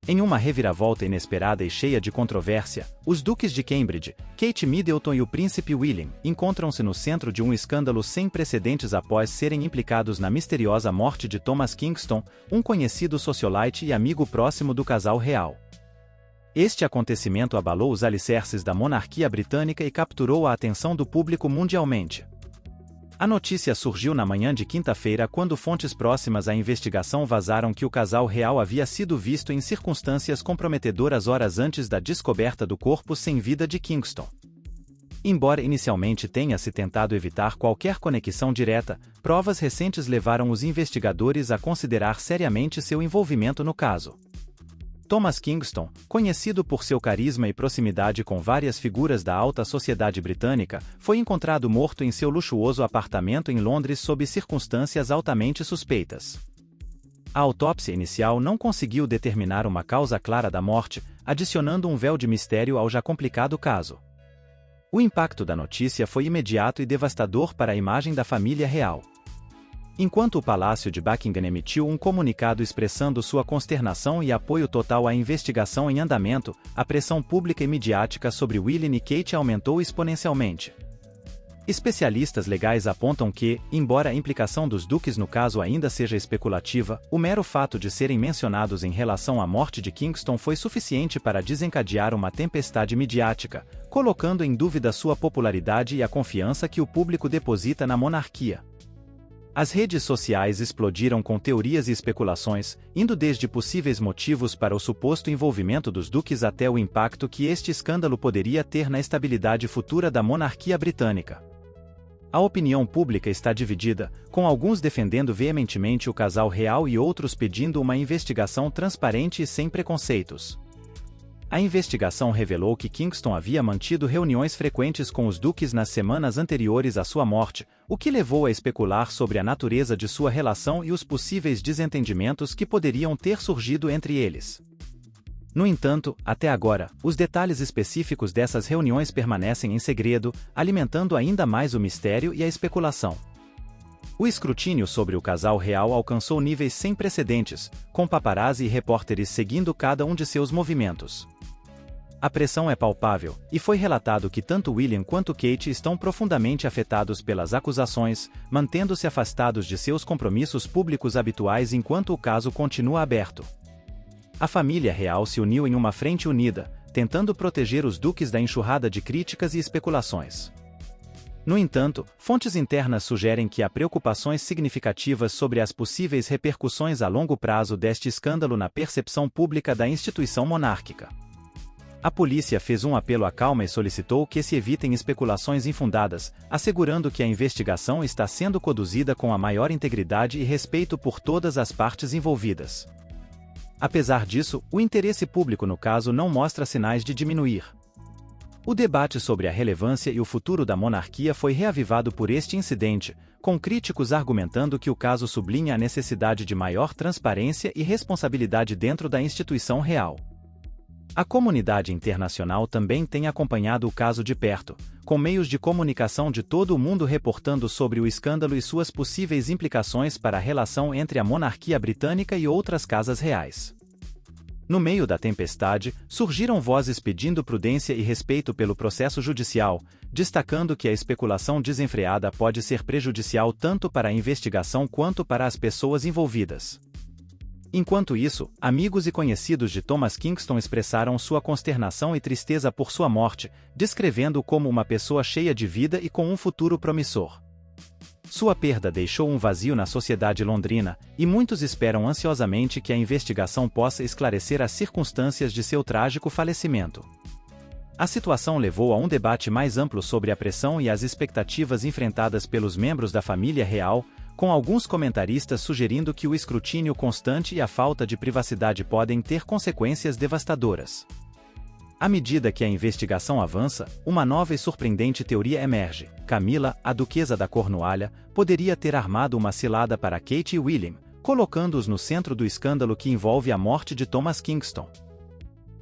Em uma reviravolta inesperada e cheia de controvérsia, os duques de Cambridge, Kate Middleton e o príncipe William encontram-se no centro de um escândalo sem precedentes após serem implicados na misteriosa morte de Thomas Kingston, um conhecido socialite e amigo próximo do casal real. Este acontecimento abalou os alicerces da monarquia britânica e capturou a atenção do público mundialmente. A notícia surgiu na manhã de quinta-feira quando fontes próximas à investigação vazaram que o casal real havia sido visto em circunstâncias comprometedoras horas antes da descoberta do corpo sem vida de Kingston. Embora inicialmente tenha-se tentado evitar qualquer conexão direta, provas recentes levaram os investigadores a considerar seriamente seu envolvimento no caso. Thomas Kingston, conhecido por seu carisma e proximidade com várias figuras da alta sociedade britânica, foi encontrado morto em seu luxuoso apartamento em Londres sob circunstâncias altamente suspeitas. A autópsia inicial não conseguiu determinar uma causa clara da morte, adicionando um véu de mistério ao já complicado caso. O impacto da notícia foi imediato e devastador para a imagem da família real. Enquanto o Palácio de Buckingham emitiu um comunicado expressando sua consternação e apoio total à investigação em andamento, a pressão pública e midiática sobre William e Kate aumentou exponencialmente. Especialistas legais apontam que, embora a implicação dos duques no caso ainda seja especulativa, o mero fato de serem mencionados em relação à morte de Kingston foi suficiente para desencadear uma tempestade midiática, colocando em dúvida sua popularidade e a confiança que o público deposita na monarquia. As redes sociais explodiram com teorias e especulações, indo desde possíveis motivos para o suposto envolvimento dos duques até o impacto que este escândalo poderia ter na estabilidade futura da monarquia britânica. A opinião pública está dividida, com alguns defendendo veementemente o casal real e outros pedindo uma investigação transparente e sem preconceitos. A investigação revelou que Kingston havia mantido reuniões frequentes com os duques nas semanas anteriores à sua morte, o que levou a especular sobre a natureza de sua relação e os possíveis desentendimentos que poderiam ter surgido entre eles. No entanto, até agora, os detalhes específicos dessas reuniões permanecem em segredo, alimentando ainda mais o mistério e a especulação. O escrutínio sobre o casal real alcançou níveis sem precedentes, com paparazzi e repórteres seguindo cada um de seus movimentos. A pressão é palpável, e foi relatado que tanto William quanto Kate estão profundamente afetados pelas acusações, mantendo-se afastados de seus compromissos públicos habituais enquanto o caso continua aberto. A família real se uniu em uma frente unida, tentando proteger os duques da enxurrada de críticas e especulações. No entanto, fontes internas sugerem que há preocupações significativas sobre as possíveis repercussões a longo prazo deste escândalo na percepção pública da instituição monárquica. A polícia fez um apelo à calma e solicitou que se evitem especulações infundadas, assegurando que a investigação está sendo conduzida com a maior integridade e respeito por todas as partes envolvidas. Apesar disso, o interesse público no caso não mostra sinais de diminuir. O debate sobre a relevância e o futuro da monarquia foi reavivado por este incidente, com críticos argumentando que o caso sublinha a necessidade de maior transparência e responsabilidade dentro da instituição real. A comunidade internacional também tem acompanhado o caso de perto, com meios de comunicação de todo o mundo reportando sobre o escândalo e suas possíveis implicações para a relação entre a monarquia britânica e outras casas reais. No meio da tempestade, surgiram vozes pedindo prudência e respeito pelo processo judicial, destacando que a especulação desenfreada pode ser prejudicial tanto para a investigação quanto para as pessoas envolvidas. Enquanto isso, amigos e conhecidos de Thomas Kingston expressaram sua consternação e tristeza por sua morte, descrevendo-o como uma pessoa cheia de vida e com um futuro promissor. Sua perda deixou um vazio na sociedade londrina, e muitos esperam ansiosamente que a investigação possa esclarecer as circunstâncias de seu trágico falecimento. A situação levou a um debate mais amplo sobre a pressão e as expectativas enfrentadas pelos membros da família real, com alguns comentaristas sugerindo que o escrutínio constante e a falta de privacidade podem ter consequências devastadoras. À medida que a investigação avança, uma nova e surpreendente teoria emerge. Camila, a duquesa da Cornualha, poderia ter armado uma cilada para Kate e William, colocando-os no centro do escândalo que envolve a morte de Thomas Kingston.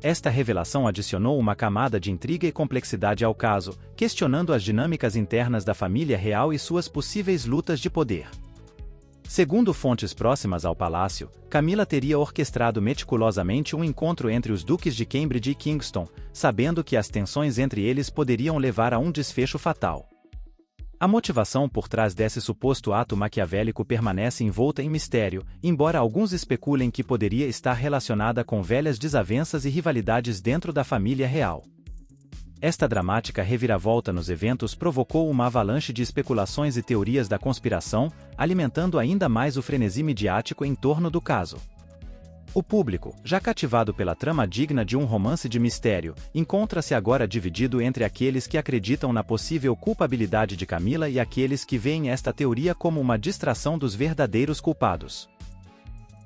Esta revelação adicionou uma camada de intriga e complexidade ao caso, questionando as dinâmicas internas da família real e suas possíveis lutas de poder. Segundo fontes próximas ao palácio, Camila teria orquestrado meticulosamente um encontro entre os duques de Cambridge e Kingston, sabendo que as tensões entre eles poderiam levar a um desfecho fatal. A motivação por trás desse suposto ato maquiavélico permanece envolta em mistério, embora alguns especulem que poderia estar relacionada com velhas desavenças e rivalidades dentro da família real. Esta dramática reviravolta nos eventos provocou uma avalanche de especulações e teorias da conspiração, alimentando ainda mais o frenesi midiático em torno do caso. O público, já cativado pela trama digna de um romance de mistério, encontra-se agora dividido entre aqueles que acreditam na possível culpabilidade de Camila e aqueles que veem esta teoria como uma distração dos verdadeiros culpados.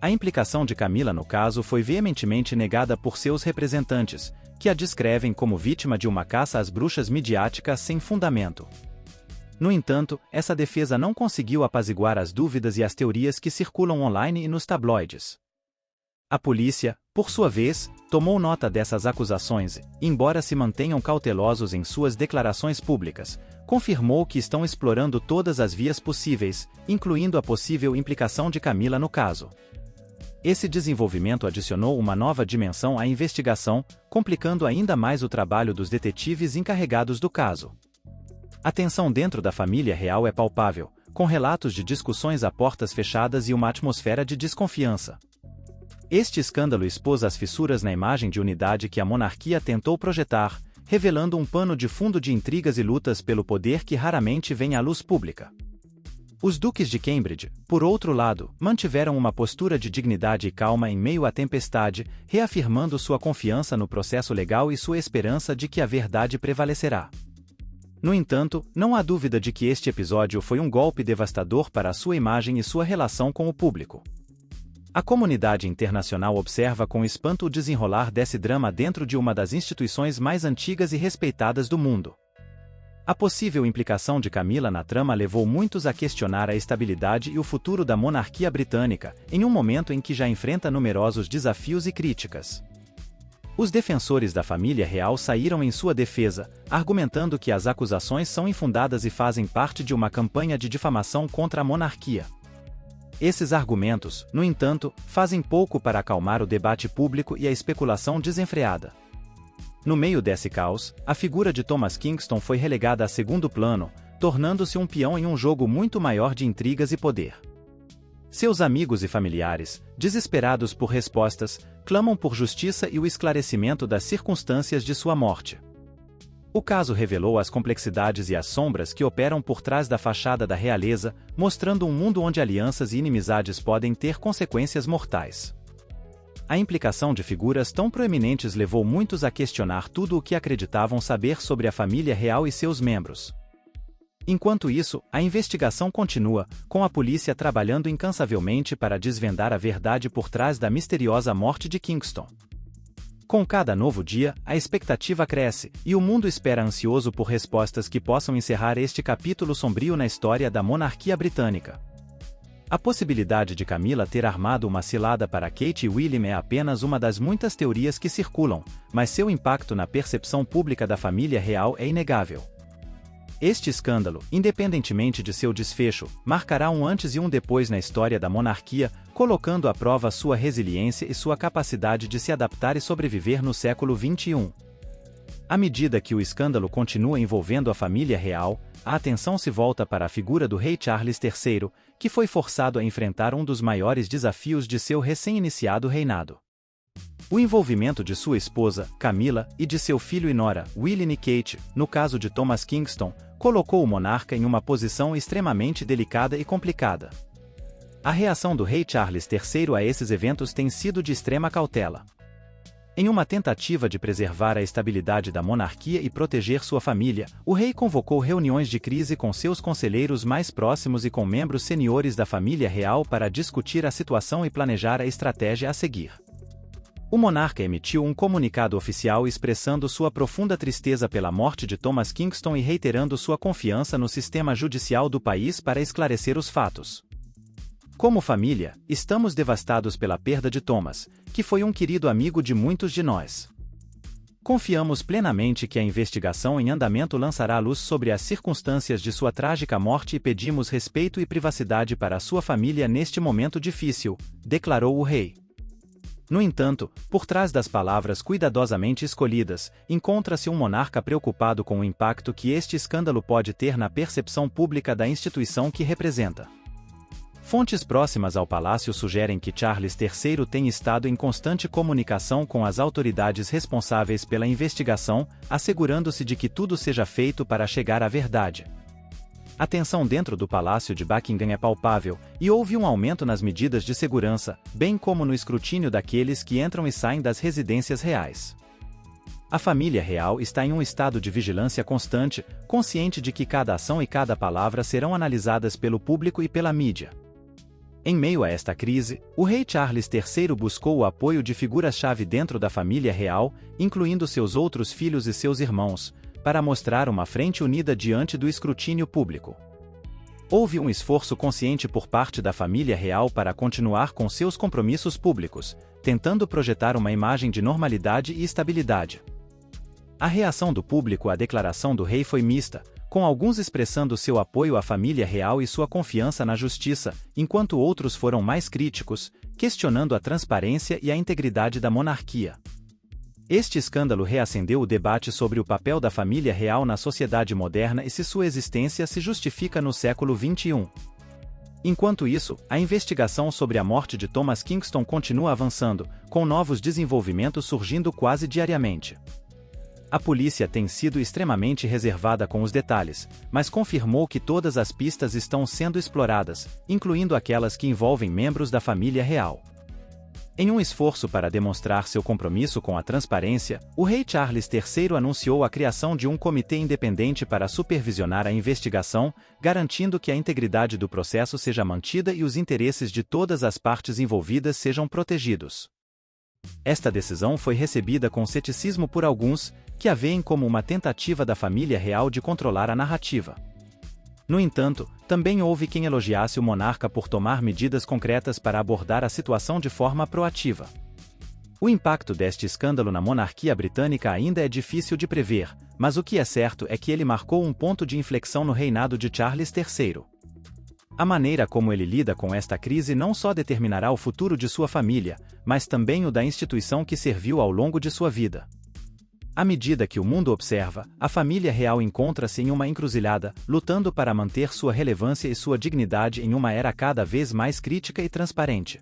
A implicação de Camila no caso foi veementemente negada por seus representantes, que a descrevem como vítima de uma caça às bruxas midiática sem fundamento. No entanto, essa defesa não conseguiu apaziguar as dúvidas e as teorias que circulam online e nos tabloides. A polícia, por sua vez, tomou nota dessas acusações e, embora se mantenham cautelosos em suas declarações públicas, confirmou que estão explorando todas as vias possíveis, incluindo a possível implicação de Camila no caso. Esse desenvolvimento adicionou uma nova dimensão à investigação, complicando ainda mais o trabalho dos detetives encarregados do caso. A tensão dentro da família real é palpável, com relatos de discussões a portas fechadas e uma atmosfera de desconfiança. Este escândalo expôs as fissuras na imagem de unidade que a monarquia tentou projetar, revelando um pano de fundo de intrigas e lutas pelo poder que raramente vem à luz pública. Os duques de Cambridge, por outro lado, mantiveram uma postura de dignidade e calma em meio à tempestade, reafirmando sua confiança no processo legal e sua esperança de que a verdade prevalecerá. No entanto, não há dúvida de que este episódio foi um golpe devastador para a sua imagem e sua relação com o público. A comunidade internacional observa com espanto o desenrolar desse drama dentro de uma das instituições mais antigas e respeitadas do mundo. A possível implicação de Camila na trama levou muitos a questionar a estabilidade e o futuro da monarquia britânica, em um momento em que já enfrenta numerosos desafios e críticas. Os defensores da família real saíram em sua defesa, argumentando que as acusações são infundadas e fazem parte de uma campanha de difamação contra a monarquia. Esses argumentos, no entanto, fazem pouco para acalmar o debate público e a especulação desenfreada. No meio desse caos, a figura de Thomas Kingston foi relegada a segundo plano, tornando-se um peão em um jogo muito maior de intrigas e poder. Seus amigos e familiares, desesperados por respostas, clamam por justiça e o esclarecimento das circunstâncias de sua morte. O caso revelou as complexidades e as sombras que operam por trás da fachada da realeza, mostrando um mundo onde alianças e inimizades podem ter consequências mortais. A implicação de figuras tão proeminentes levou muitos a questionar tudo o que acreditavam saber sobre a família real e seus membros. Enquanto isso, a investigação continua, com a polícia trabalhando incansavelmente para desvendar a verdade por trás da misteriosa morte de Kingston. Com cada novo dia, a expectativa cresce, e o mundo espera ansioso por respostas que possam encerrar este capítulo sombrio na história da monarquia britânica. A possibilidade de Camila ter armado uma cilada para Kate e William é apenas uma das muitas teorias que circulam, mas seu impacto na percepção pública da família real é inegável. Este escândalo, independentemente de seu desfecho, marcará um antes e um depois na história da monarquia, colocando à prova sua resiliência e sua capacidade de se adaptar e sobreviver no século XXI. À medida que o escândalo continua envolvendo a família real, a atenção se volta para a figura do rei Charles III, que foi forçado a enfrentar um dos maiores desafios de seu recém-iniciado reinado. O envolvimento de sua esposa, Camila, e de seu filho e nora, William e Kate, no caso de Thomas Kingston, colocou o monarca em uma posição extremamente delicada e complicada. A reação do rei Charles III a esses eventos tem sido de extrema cautela. Em uma tentativa de preservar a estabilidade da monarquia e proteger sua família, o rei convocou reuniões de crise com seus conselheiros mais próximos e com membros seniores da família real para discutir a situação e planejar a estratégia a seguir. O monarca emitiu um comunicado oficial expressando sua profunda tristeza pela morte de Thomas Kingston e reiterando sua confiança no sistema judicial do país para esclarecer os fatos. Como família, estamos devastados pela perda de Thomas, que foi um querido amigo de muitos de nós. Confiamos plenamente que a investigação em andamento lançará luz sobre as circunstâncias de sua trágica morte e pedimos respeito e privacidade para a sua família neste momento difícil, declarou o rei. No entanto, por trás das palavras cuidadosamente escolhidas, encontra-se um monarca preocupado com o impacto que este escândalo pode ter na percepção pública da instituição que representa. Fontes próximas ao palácio sugerem que Charles III tem estado em constante comunicação com as autoridades responsáveis pela investigação, assegurando-se de que tudo seja feito para chegar à verdade. A tensão dentro do Palácio de Buckingham é palpável, e houve um aumento nas medidas de segurança, bem como no escrutínio daqueles que entram e saem das residências reais. A família real está em um estado de vigilância constante, consciente de que cada ação e cada palavra serão analisadas pelo público e pela mídia. Em meio a esta crise, o rei Charles III buscou o apoio de figuras-chave dentro da família real, incluindo seus outros filhos e seus irmãos, para mostrar uma frente unida diante do escrutínio público. Houve um esforço consciente por parte da família real para continuar com seus compromissos públicos, tentando projetar uma imagem de normalidade e estabilidade. A reação do público à declaração do rei foi mista, com alguns expressando seu apoio à família real e sua confiança na justiça, enquanto outros foram mais críticos, questionando a transparência e a integridade da monarquia. Este escândalo reacendeu o debate sobre o papel da família real na sociedade moderna e se sua existência se justifica no século XXI. Enquanto isso, a investigação sobre a morte de Thomas Kingston continua avançando, com novos desenvolvimentos surgindo quase diariamente. A polícia tem sido extremamente reservada com os detalhes, mas confirmou que todas as pistas estão sendo exploradas, incluindo aquelas que envolvem membros da família real. Em um esforço para demonstrar seu compromisso com a transparência, o rei Charles III anunciou a criação de um comitê independente para supervisionar a investigação, garantindo que a integridade do processo seja mantida e os interesses de todas as partes envolvidas sejam protegidos. Esta decisão foi recebida com ceticismo por alguns, que a veem como uma tentativa da família real de controlar a narrativa. No entanto, também houve quem elogiasse o monarca por tomar medidas concretas para abordar a situação de forma proativa. O impacto deste escândalo na monarquia britânica ainda é difícil de prever, mas o que é certo é que ele marcou um ponto de inflexão no reinado de Charles III. A maneira como ele lida com esta crise não só determinará o futuro de sua família, mas também o da instituição que serviu ao longo de sua vida. À medida que o mundo observa, a família real encontra-se em uma encruzilhada, lutando para manter sua relevância e sua dignidade em uma era cada vez mais crítica e transparente.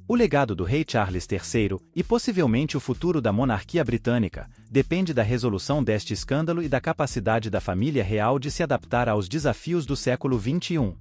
O legado do rei Charles III, e possivelmente o futuro da monarquia britânica, depende da resolução deste escândalo e da capacidade da família real de se adaptar aos desafios do século XXI.